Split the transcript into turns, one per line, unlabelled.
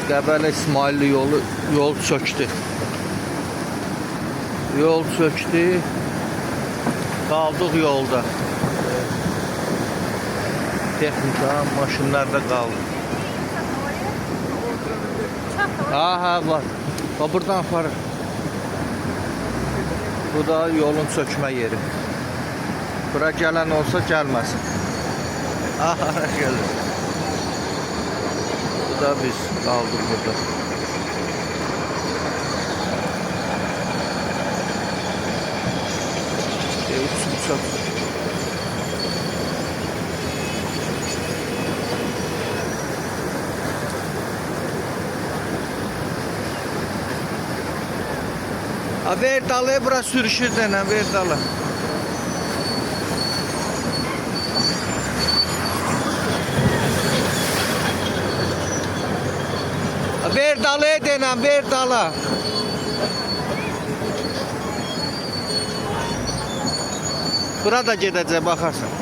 Qəbələ İsmailli yol çöktü. Yol çöktü. Qaldıq yolda. Texnika, maşınlar da qaldı. Ha var. Buradan aparır. Bu da yolun çökmə yeri. Bura gələn olsa gəlməsin. Aha gəlir. Bu da biz qaldıq burada. Uçaq. Ver dalı, bura sürüşür dənə, ver dalı. Ver dalı dənə, ver dalı. Bura da gedəcək, baxarsan.